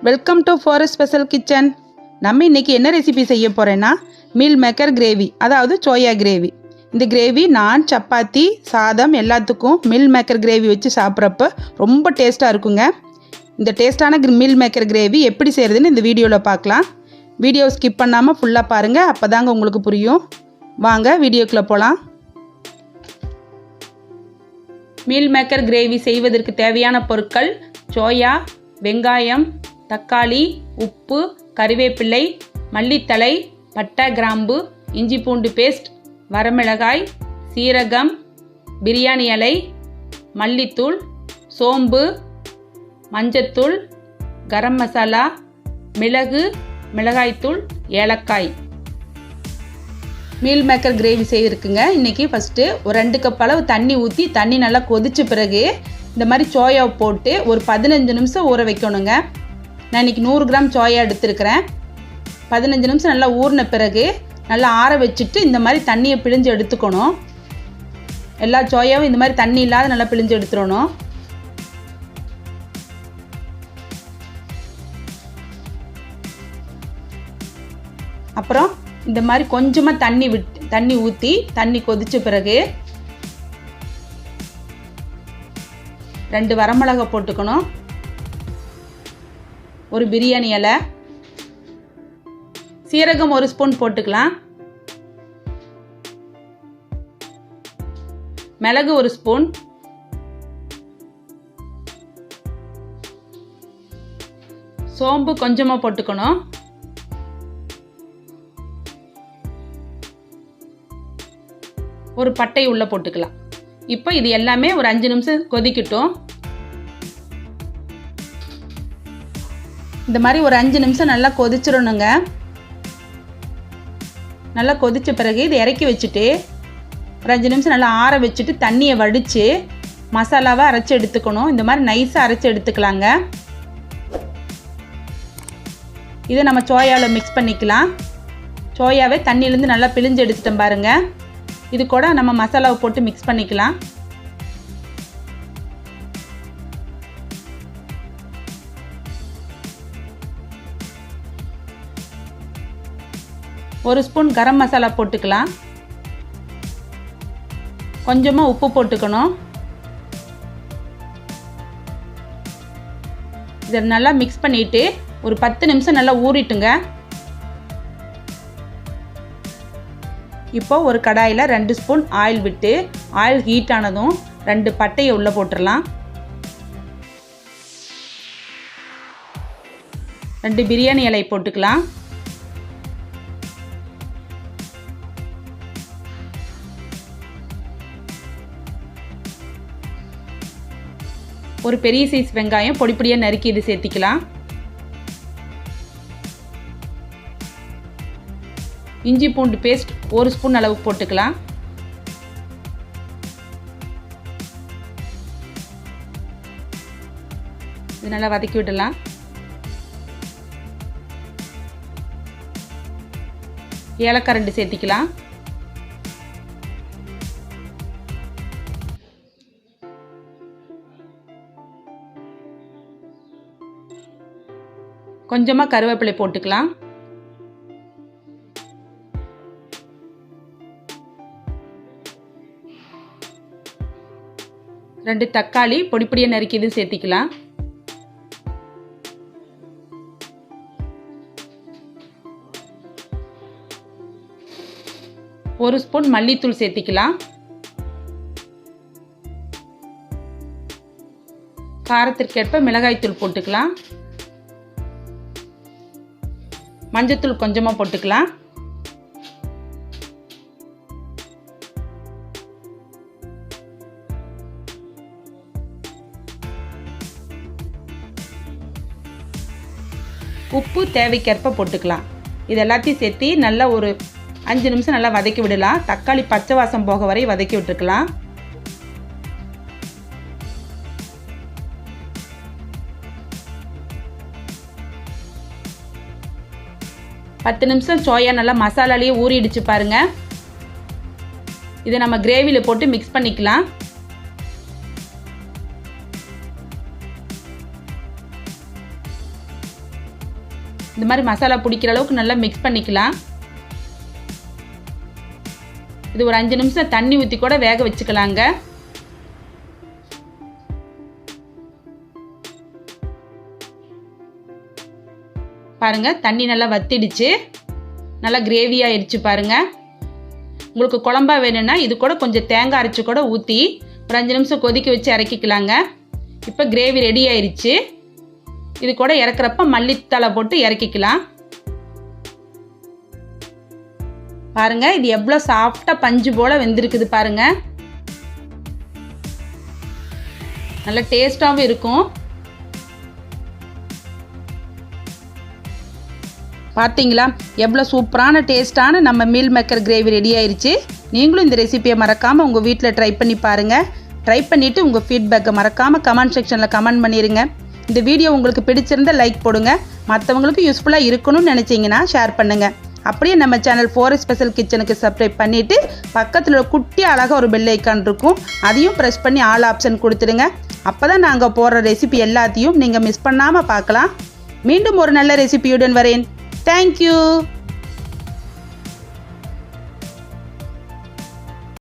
Welcome to forest special kitchen. நம்ம இன்றைக்கி என்ன ரெசிபி செய்ய போகிறேன்னா மீல் மேக்கர் கிரேவி, அதாவது சோயா கிரேவி. இந்த கிரேவி நான் சப்பாத்தி சாதம் எல்லாத்துக்கும் மீல் மேக்கர் கிரேவி வச்சு சாப்பிட்றப்ப ரொம்ப டேஸ்ட்டாக இருக்குங்க. இந்த டேஸ்ட்டான மீல் மேக்கர் கிரேவி எப்படி செய்கிறதுன்னு இந்த வீடியோவில் பார்க்கலாம். வீடியோ ஸ்கிப் பண்ணாமல் ஃபுல்லாக பாருங்கள், அப்போ தாங்க உங்களுக்கு புரியும். வாங்க வீடியோக்குள்ளே போகலாம். மீல் மேக்கர் கிரேவி செய்வதற்கு தேவையான பொருட்கள்: சோயா, வெங்காயம், தக்காளி, உப்பு, கறிவேப்பிலை, மல்லித்தழை, பட்டை, கிராம்பு, இஞ்சி பூண்டு பேஸ்ட், வரமிளகாய், சீரகம், பிரியாணி இலை, மல்லித்தூள், சோம்பு, மஞ்சத்தூள், கரம் மசாலா, மிளகு, மிளகாய்த்தூள், ஏலக்காய். மீல் மேக்கர் கிரேவி செய்திருக்குங்க. இன்றைக்கி ஃபஸ்ட்டு ஒரு 2 கப் அளவு தண்ணி ஊற்றி தண்ணி நல்லா கொதித்த பிறகு இந்த மாதிரி சோயாவை போட்டு ஒரு 15 நிமிஷம் ஊற வைக்கணுங்க. நான் இன்றைக்கி 100 கிராம் சோயா எடுத்துருக்கிறேன். 15 நிமிஷம் நல்லா ஊறின பிறகு நல்லா ஆற வச்சுட்டு இந்த மாதிரி தண்ணியை பிழிஞ்சு எடுத்துக்கணும். எல்லா சோயாவும் இந்த மாதிரி தண்ணி இல்லாத நல்லா பிழிஞ்சு எடுத்துடணும். அப்புறம் இந்த மாதிரி கொஞ்சமாக தண்ணி ஊற்றி தண்ணி கொதித்த பிறகு 2 வரமிளகாய் போட்டுக்கணும், ஒரு பிரியாணி இலை, சீரகம் 1 ஸ்பூன் போட்டுக்கலாம், மிளகு 1 ஸ்பூன், சோம்பு கொஞ்சமாக போட்டுக்கணும், ஒரு பட்டை உள்ள போட்டுக்கலாம். இப்போ இது எல்லாமே ஒரு 5 நிமிஷம் கொதிக்கட்டும். இந்த மாதிரி ஒரு 5 நிமிஷம் நல்லா கொதிச்சிடணுங்க. நல்லா கொதித்த பிறகு இதை இறக்கி வச்சுட்டு ஒரு 5 நிமிஷம் நல்லா ஆற வச்சுட்டு தண்ணியை வடித்து மசாலாவை அரைச்சி எடுத்துக்கணும். இந்த மாதிரி நைஸாக அரைச்சி எடுத்துக்கலாங்க. இதை நம்ம சோயாவில் மிக்ஸ் பண்ணிக்கலாம். சோயாவை தண்ணியிலேருந்து நல்லா பிழிஞ்சு எடுத்துட்டோம் பாருங்கள். இது கூட நம்ம மசாலாவை போட்டு மிக்ஸ் பண்ணிக்கலாம். ஒரு ஸ்பூன் கரம் மசாலா போட்டுக்கலாம், கொஞ்சமாக உப்பு போட்டுக்கணும். இதை நல்லா மிக்ஸ் பண்ணிவிட்டு ஒரு 10 நிமிஷம் நல்லா ஊறிட்டுங்க. இப்போ ஒரு கடாயில் 2 ஸ்பூன் ஆயில் விட்டு ஆயில் ஹீட் ஆனதும் 2 பட்டையை உள்ளே போட்டுடலாம். 2 பிரியாணி இலை போட்டுக்கலாம். ஒரு பெரிய சைஸ் வெங்காயம் பொடிப்பொடியாக நறுக்கி இது சேர்த்திக்கலாம். இஞ்சி பூண்டு பேஸ்ட் 1 ஸ்பூன் அளவு போட்டுக்கலாம். இது நல்லா வதக்கி விடலாம். ஏலக்காய் 2 சேர்த்திக்கலாம். கொஞ்சமாக கருவேப்பிலை போட்டுக்கலாம். ரெண்டு தக்காளி பொடிப்பொடியாக நறுக்கி இது சேர்த்திக்கலாம். ஒரு ஸ்பூன் மல்லித்தூள் சேர்த்திக்கலாம். காரத்திற்கேற்ப மிளகாய்த்தூள் போட்டுக்கலாம். மஞ்சத்தூள் கொஞ்சமாக போட்டுக்கலாம். உப்பு தேவைக்கேற்ப போட்டுக்கலாம். இது எல்லாத்தையும் சேர்த்து நல்லா ஒரு 5 நிமிஷம் நல்லா வதக்கி விடலாம். தக்காளி பச்சை வாசம் போக வரை வதக்கி விட்டுருக்கலாம். பத்து நிமிஷம் சோயா நல்லா மசாலாலேயே ஊறிடுச்சு பாருங்க. இதை நம்ம கிரேவியில் போட்டு மிக்ஸ் பண்ணிக்கலாம். இந்த மாதிரி மசாலா பிடிக்கிற அளவுக்கு நல்லா மிக்ஸ் பண்ணிக்கலாம். இது ஒரு 5 நிமிஷம் தண்ணி ஊற்றி கூட வேக வச்சுக்கலாங்க. பாருங்கள், தண்ணி நல்லா வத்திடுச்சு, நல்லா கிரேவி ஆயிடுச்சு பாருங்கள். உங்களுக்கு குழம்பா வேணும்னா இது கூட கொஞ்சம் தேங்காய் அரைச்சி கூட ஊற்றி ஒரு 5 நிமிஷம் கொதிக்க வச்சு இறக்கிக்கலாங்க. இப்போ கிரேவி ரெடி ஆயிடுச்சு. இது கூட இறக்குறப்ப மல்லித்தழை போட்டு இறக்கிக்கலாம். பாருங்க, இது எவ்வளோ சாஃப்டாக பஞ்சு போல் வெந்திருக்குது பாருங்க. நல்ல டேஸ்டாகவும் இருக்கும். பார்த்தீங்களா, எவ்வளோ சூப்பரான டேஸ்டான நம்ம மீல் மேக்கர் கிரேவி ரெடி ஆயிடுச்சு. நீங்களும் இந்த ரெசிபியை மறக்காமல் உங்கள் வீட்டில் ட்ரை பண்ணி பாருங்கள். ட்ரை பண்ணிவிட்டு உங்கள் ஃபீட்பேக்கை மறக்காமல் கமெண்ட் செக்ஷனில் கமெண்ட் பண்ணிடுங்க. இந்த வீடியோ உங்களுக்கு பிடிச்சிருந்தால் லைக் போடுங்க. மற்றவங்களுக்கு யூஸ்ஃபுல்லாக இருக்கணும்னு நினச்சிங்கன்னா ஷேர் பண்ணுங்கள். அப்படியே நம்ம சேனல் ஃபார் ஸ்பெஷல் கிச்சனுக்கு சப்ஸ்கிரைப் பண்ணிவிட்டு பக்கத்தில் குட்டி அழகாக ஒரு பெல் ஐக்கான் இருக்கும், அதையும் ப்ரெஸ் பண்ணி ஆல் ஆப்ஷன் கொடுத்துடுங்க. அப்போ தான் நாங்கள் போடுற ரெசிபி எல்லாத்தையும் நீங்கள் மிஸ் பண்ணாமல் பார்க்கலாம். மீண்டும் ஒரு நல்ல ரெசிபியுடன் வரேன். Thank you.